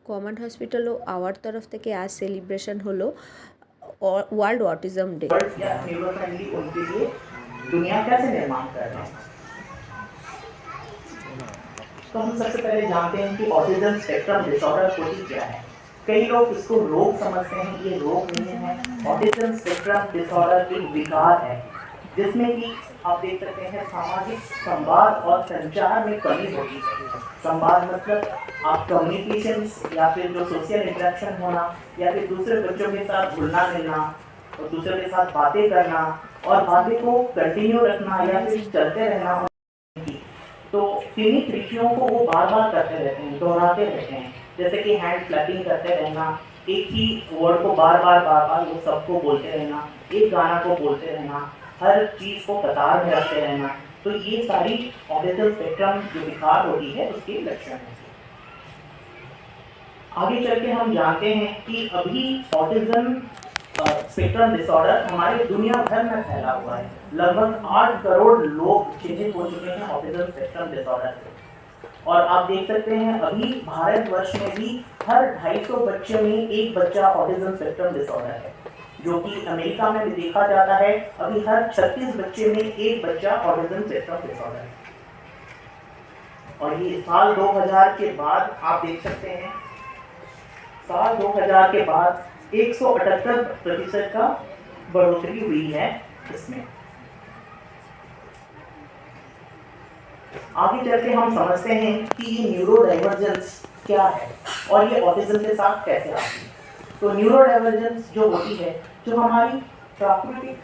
Common hospital ও hour তরফ থেকে আজ সেলিব্রেশন হলো world autism day. Neuro friendly उनके लिए दुनिया कैसे निर्माण कर रहे हैं। तो हम सबसे पहले जानते हैं कि ऑटिज्म स्पेक्ट्रम डिसऑर्डर होती क्या है। कई लोग इसको रोग समझते हैं, ये रोग नहीं है। ऑटिज्म स्पेक्ट्रम डिसऑर्डर एक विकार है जिसमें कि आप देख सकते हैं सामाजिक संवाद और संचार में कमी होती है। संवाद मतलब आप कम्युनिकेशन या फिर जो सोशल इंटरेक्शन होना या फिर दूसरे बच्चों के साथ घुलना मिलना और दूसरे के साथ बातें करना और बातें को कंटिन्यू रखना या फिर चलते रहना। तो सीमित विषयों को वो बार बार करते रहते हैं, दोहराते रहते हैं, जैसे कि हैंड फ्लैपिंग करते रहना, एक ही वर्ड को बार बार वो सबको बोलते रहना, एक गाना को बोलते रहना, हर चीज़ को कतार में रखते रहना। तो ये सारी ऑटिज्म स्पेक्ट्रम जो विकार होती है उसके लक्षण हैं। आगे चल के हम जानते हैं कि अभी ऑटिज्म स्पेक्ट्रम डिसऑर्डर हमारे दुनिया भर में फैला हुआ है। लगभग 8 करोड़ लोग चिन्हित हो चुके हैं ऑटिज्म स्पेक्ट्रम डिसऑर्डर से। और आप देख सकते हैं अभी भारतवर्ष में भी हर 250 बच्चे में एक बच्चा ऑटिज्म स्पेक्ट्रम डिसऑर्डर है, जो कि अमेरिका में भी देखा जाता है अभी हर 36 बच्चे में एक बच्चा ऑटिज्म स्पेक्ट्रम डिसऑर्डर है। और ये साल 2000 के बाद आप देख सकते हैं साल 2000 के बाद 178% का बढ़ोतरी हुई है इसमें। आगे चल के हम समझते हैं कि ये न्यूरो डाइवर्जेंस क्या है और ये ऑटिज्म के साथ कैसे आती है। तो न्यूरो डाइवर्जेंस जो होती है, जो हमारी प्राकृतिक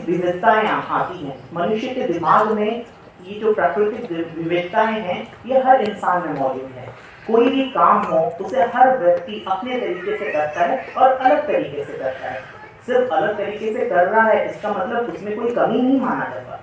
विविधताएं आती हैं मनुष्य के दिमाग में, ये जो प्राकृतिक विविधताएं हैं ये हर इंसान में मौजूद है। कोई भी काम हो उसे हर व्यक्ति अपने तरीके से करता है और अलग तरीके से करता है। सिर्फ अलग तरीके से कर रहा है इसका मतलब उसमें कोई कमी नहीं माना जाता।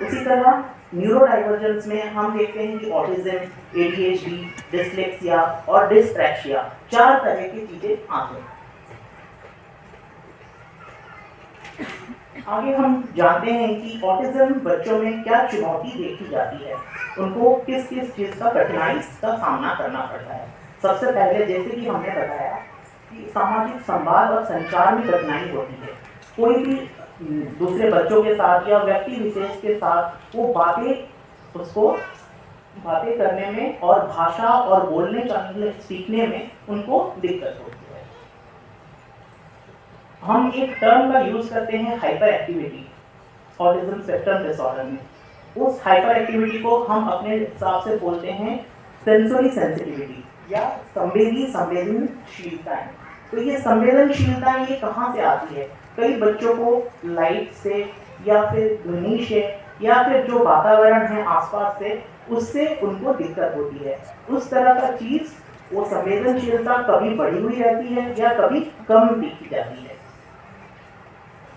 उसी तरह न्यूरो डाइवर्जेंस में हम देखते हैं कि ऑटिज्म, एडीएचडी, डिसलेक्सिया और डिस्ट्रैक्सिया 4 तरह की चीजें आती हैं। आगे हम जानते हैं कि ऑटिज्म बच्चों में क्या चुनौती देखी जाती है, उनको किस किस चीज़ का कठिनाई का सामना करना पड़ता है। सबसे पहले जैसे कि हमने बताया कि सामाजिक संवाद और संचार में कठिनाई होती है। कोई भी दूसरे बच्चों के साथ या व्यक्ति विशेष के साथ वो बातें करने में और भाषा और बोलने चालने सीखने में उनको दिक्कत होती है। हम एक टर्म का यूज करते हैं hyper activity autism spectrum disorder में। उस हाइपर एक्टिविटी को हम अपने हिसाब से बोलते हैं सेंसरी सेंसिटिविटी या संवेदनशीलताएं। तो ये संवेदनशीलताएं ये कहाँ से आती है? कई बच्चों को लाइट से या फिर ध्वनि से या फिर जो वातावरण है आसपास से उससे उनको दिक्कत होती है। उस तरह का चीज़ वो संवेदनशीलता कभी बढ़ी हुई रहती है या कभी कम दिखी जाती है।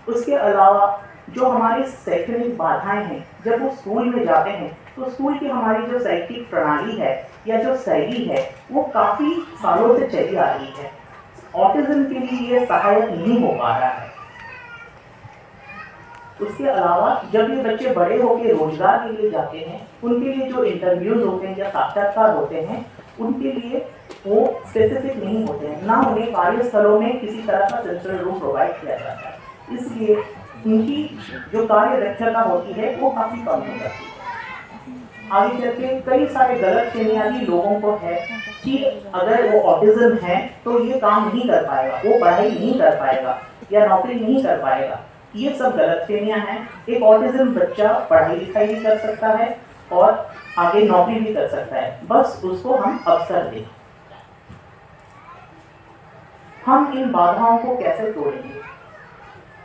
उसके अलावा जो हमारी शैक्षणिक बाधाएं हैं, जब वो स्कूल में जाते हैं तो स्कूल की हमारी जो शैक्षिक प्रणाली है या जो शैली है वो काफ़ी सालों से चली आ रही है। ऑटिज्म के लिए ये सहायक नहीं हो पा रहा है। उसके अलावा जब ये बच्चे बड़े होकर रोजगार के लिए जाते हैं, उनके लिए जो इंटरव्यूज होते हैं या साक्षात्कार होते हैं उनके लिए वो स्पेसिफिक नहीं होते हैं, ना उन्हें कार्यस्थलों में किसी तरह का सेंसरी रूम प्रोवाइड किया जाता है। इसलिए उनकी जो कार्य दक्षता होती है वो काफ़ी कम हो जाती है। आगे चल के कई सारे गलत फहमियां लोगों को है कि अगर वो ऑटिज्म है तो ये काम नहीं कर पाएगा, वो पढ़ाई नहीं कर पाएगा या नौकरी नहीं कर पाएगा। ये सब गलत फहमियां हैं। एक ऑटिज्म बच्चा पढ़ाई लिखाई भी कर सकता है और आगे नौकरी भी कर सकता है, बस उसको हम अवसर दें। हम इन बाधाओं को कैसे तोड़ेंगे?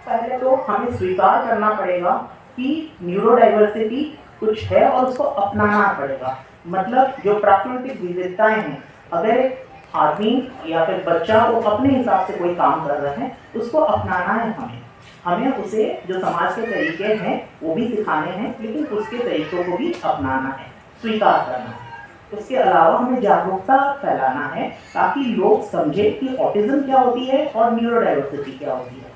पहले तो हमें स्वीकार करना पड़ेगा कि न्यूरो डाइवर्सिटी कुछ है और उसको अपनाना पड़ेगा। मतलब जो प्राकृतिक विविधताएं हैं, अगर एक आदमी या फिर बच्चा वो अपने हिसाब से कोई काम कर रहा है उसको अपनाना है। हमें उसे जो समाज के तरीके हैं वो भी सिखाने हैं, लेकिन उसके तरीकों को भी अपनाना है, स्वीकार करना है। उसके अलावा हमें जागरूकता फैलाना है ताकि लोग समझे कि ऑटिज्म क्या होती है और न्यूरो डाइवर्सिटी क्या होती है।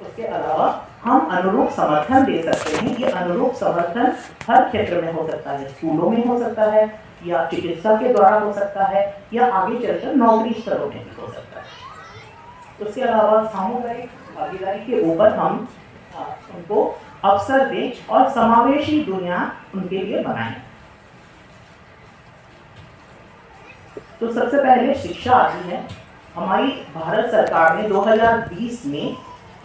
उसके अलावा हम अनुरूप समर्थन दे सकते हैं। ये अनुरूप समर्थन हर क्षेत्र में हो सकता है, स्कूलों में हो सकता है, या चिकित्सा के द्वारा हो सकता है, या आगे चलकर नौकरी स्तरों में भी हो सकता है। उसके अलावा सामुदायिक भागीदारी के ऊपर हम उनको अवसर दें और समावेशी दुनिया उनके लिए बनाएं। तो सबसे पहले शिक्षा आती है। हमारी भारत सरकार ने 2020 में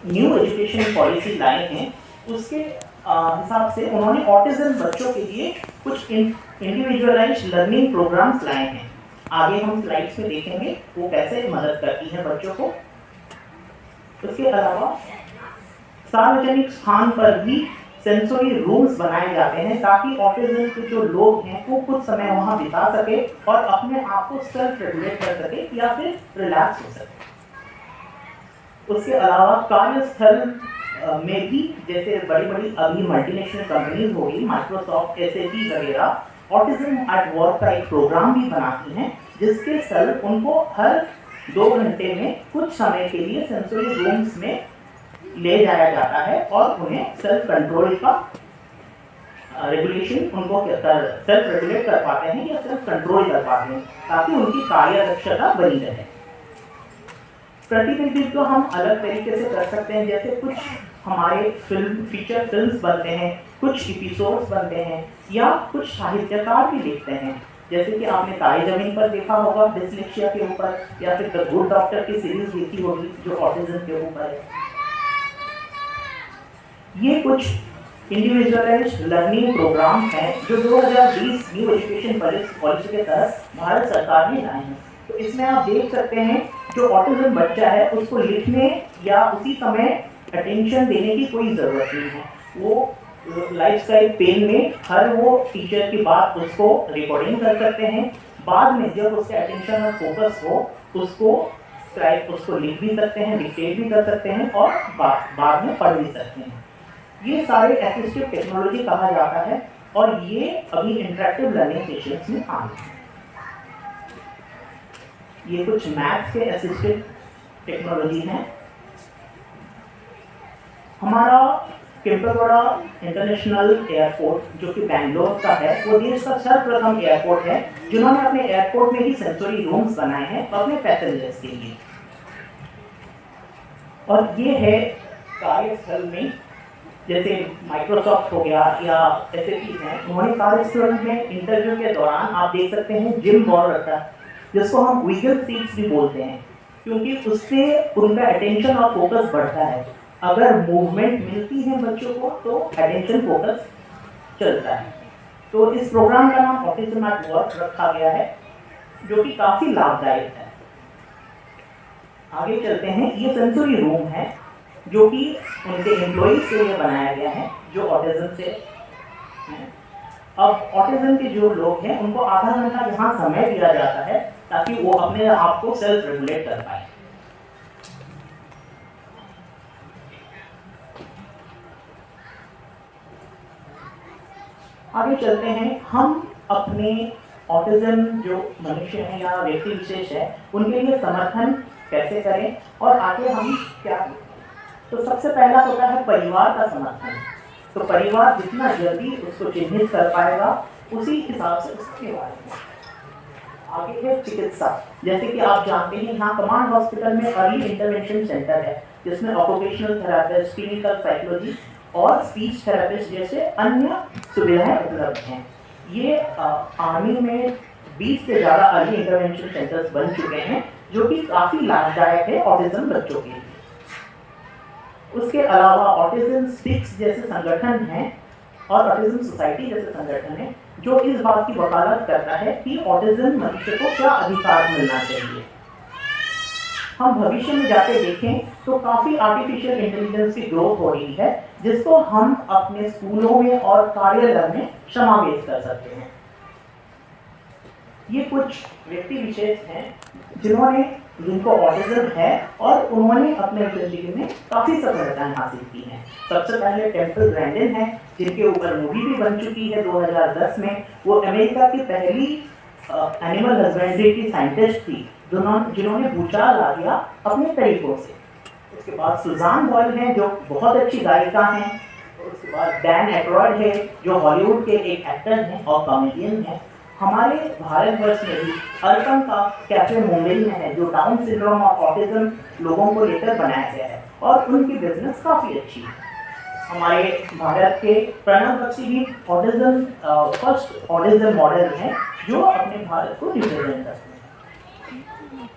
न्यू एजुकेशन पॉलिसी लाए हैं। उसके हिसाब से उन्होंने ऑटिज्म बच्चों के लिए कुछ इंडिविजुअलाइज्ड लर्निंग प्रोग्राम्स लाए हैं। आगे हम स्लाइड्स में देखेंगे वो कैसे मदद करती हैं बच्चों को। उसके अलावा सार्वजनिक स्थान पर भी सेंसरी रूम्स बनाए जाते हैं ताकि ऑटिज्म के जो लोग हैं वो कुछ समय वहाँ बिता सके और अपने आप को सेल्फ रेगुलेट कर सके या फिर रिलैक्स हो सके। उसके अलावा कार्यस्थल में भी जैसे बड़ी बड़ी अभी मल्टीनेशनल कंपनीज होगी, माइक्रोसॉफ्ट, SAP वगैरह, ऑटिज्म एट वर्क का एक प्रोग्राम भी बनाती हैं जिसके सेल्फ उनको हर 2 घंटे में कुछ समय के लिए सेंसरी रूम्स में ले जाया जाता है और उन्हें सेल्फ कंट्रोल का रेगुलेशन उनको सेल्फ रेगुलेट कर पाते हैं या सेल्फ कंट्रोल कर पाते हैं ताकि उनकी कार्य दक्षता बनी रहे। प्रतिनिधित्व तो हम अलग तरीके से कर सकते हैं, जैसे कुछ हमारे फीचर फिल्म्स बनते हैं, कुछ एपिसोड्स बनते हैं, या कुछ साहित्यकार भी लिखते हैं। जैसे कि आपने तारे जमीन पर देखा होगा डिस्लेक्सिया के ऊपर, या फिर द गुड डॉक्टर की सीरीज देखी होगी जो ऑटिज्म के ऊपर है। ये कुछ इंडिविजुअलाइज्ड लर्निंग प्रोग्राम हैं जो 2020 न्यू एजुकेशन पॉलिसी के तहत भारत सरकार ने लाए हैं। तो इसमें आप देख सकते हैं जो ऑटिज्म बच्चा है उसको लिखने या उसी समय अटेंशन देने की कोई ज़रूरत नहीं है। वो लाइफस्टाइल पेन में हर वो टीचर की बात उसको रिकॉर्डिंग कर सकते हैं। बाद में जब उसका अटेंशन और फोकस हो उसको लिख भी सकते हैं, डिक्टेट भी कर सकते हैं और बाद में पढ़ भी सकते हैं। ये सारे असिस्टिव टेक्नोलॉजी कहा जाता है और ये अभी इंटरैक्टिव लर्निंग सेशंस में आ रहे हैं। ये कुछ मैथ्स के असिस्टिव टेक्नोलॉजी हैं। हमारा केम्पेगौड़ा इंटरनेशनल एयरपोर्ट जो कि बेंगलोर का है, वो देश का सर्वप्रथम एयरपोर्ट है जिन्होंने अपने एयरपोर्ट में ही सेंसरी रूम्स बनाए हैं अपने पैसेंजर्स के लिए। और ये है कार्यस्थल में, जैसे माइक्रोसॉफ्ट हो गया या SAP हैं, उन्होंने कार्यस्थल में इंटरव्यू के दौरान आप देख सकते हैं जिम बॉल रखा है जिसको हम विगल सीट्स भी बोलते हैं, क्योंकि उससे उनका अटेंशन और फोकस बढ़ता है। अगर मूवमेंट मिलती है बच्चों को तो अटेंशन फोकस चलता है। तो इस प्रोग्राम का नाम ऑटिज्म एट वर्क रखा गया है जो कि काफ़ी लाभदायक है। आगे चलते हैं। ये सेंसरी रूम है जो कि उनके एम्प्लॉइज के लिए बनाया गया है जो ऑटिज्म से हैं। अब ऑटिज्म के जो लोग हैं उनको आधा घंटा यहाँ समय दिया जाता है ताकि वो अपने आप को सेल्फ रेगुलेट कर पाए। आगे चलते हैं। हम अपने ऑटिज्म जो मनुष्य हैं या व्यक्ति विशेष है उनके लिए समर्थन कैसे करें और आगे हम क्या करें। तो सबसे पहला होता है परिवार का समर्थन। तो परिवार जितना जल्दी उसको चिन्हित कर पाएगा उसी हिसाब से उसके बारे में। आगे है चिकित्सा। जैसे कि आप जानते हैं यहाँ कमांड हॉस्पिटल में अर्ली इंटरवेंशन सेंटर है जिसमें ऑक्यूपेशनल थेरेपिस्ट, क्लिनिकल साइकोलॉजी और स्पीच थेरेपिस्ट जैसे अन्य सुविधाएं उपलब्ध हैं। ये आर्मी में 20 से ज़्यादा अर्ली इंटरवेंशन सेंटर्स बन चुके हैं जो कि काफ़ी लाभदायक है ऑटिज्म बच्चों के लिए। उसके अलावा ऑटिज्म स्टिक्स जैसे संगठन हैं और ऑटिज्म सोसाइटी जैसे संगठन है जो इस बात की वकालत करता है कि ऑटिज्म मनुष्य को क्या अधिकार मिलना चाहिए। हम भविष्य में जाके देखें तो काफ़ी आर्टिफिशियल इंटेलिजेंस की ग्रोथ हो रही है जिसको हम अपने स्कूलों में और कार्यालय में समावेश कर सकते हैं। ये कुछ व्यक्ति विशेष हैं जिनको ऑटिज्म है और उन्होंने अपने जिंदगी में काफ़ी सफलताएं हासिल की हैं। सबसे पहले टेम्पल ग्रैंडन है जिनके ऊपर मूवी भी बन चुकी है 2010 में। वो अमेरिका की पहली एनिमल हस्बेंड्री की साइंटिस्ट थी जिन्होंने भूचाल आ गया अपने तरीकों से। उसके बाद सुजान बॉयल हैं जो बहुत अच्छी गायिका हैं। उसके बाद डैन एक्रॉयड है जो हॉलीवुड के एक एक्टर हैं और कॉमेडियन हैं। हमारे भारतवर्ष में भी अर्पण का कैफे मुंबई में है जो डाउन सिंड्रोम और ऑटिज्म लोगों को लेकर बनाया गया है और उनकी बिजनेस काफ़ी अच्छी है। हमारे भारत के प्रणब बख्शी भी ऑटिज्म फर्स्ट ऑटिज्म मॉडल हैं जो अपने भारत को रिप्रेजेंट करते हैं।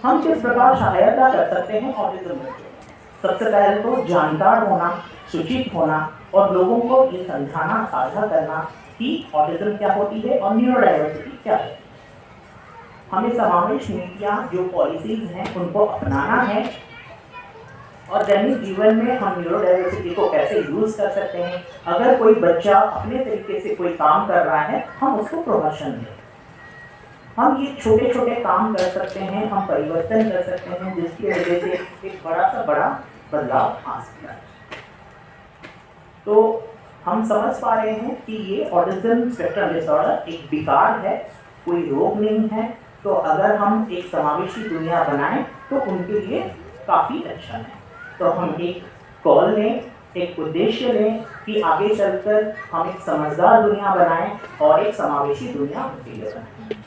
हम किस प्रकार सहायता कर सकते हैं ऑटिज्म बच्चों को? सबसे पहले तो जानकार होना, सूचित होना और लोगों को ये समझाना, साझा करना कि ऑटिज्म क्या होती है और न्यूरोडाइवर्सिटी क्या है। हमें समावेश नीतियाँ जो पॉलिसीज हैं उनको अपनाना है और दैनिक जीवन में हम न्यूरोडाइवर्सिटी को कैसे यूज़ कर सकते हैं। अगर कोई बच्चा अपने तरीके से कोई काम कर रहा है हम उसको प्रोमोशन दें। हम ये छोटे छोटे काम कर सकते हैं, हम परिवर्तन कर सकते हैं जिसकी वजह से एक बड़ा सा बड़ा बदलाव आ सकता है। तो हम समझ पा रहे हैं कि ये ऑटिज्म स्पेक्ट्रम डिसऑर्डर एक विकार है, कोई रोग नहीं है। तो अगर हम एक समावेशी दुनिया बनाएं तो उनके लिए काफ़ी अच्छा है। तो हम एक कॉल लें, एक उद्देश्य लें कि आगे चलकर हम एक समझदार दुनिया बनाएं और एक समावेशी दुनिया उनके लिए बनाएं।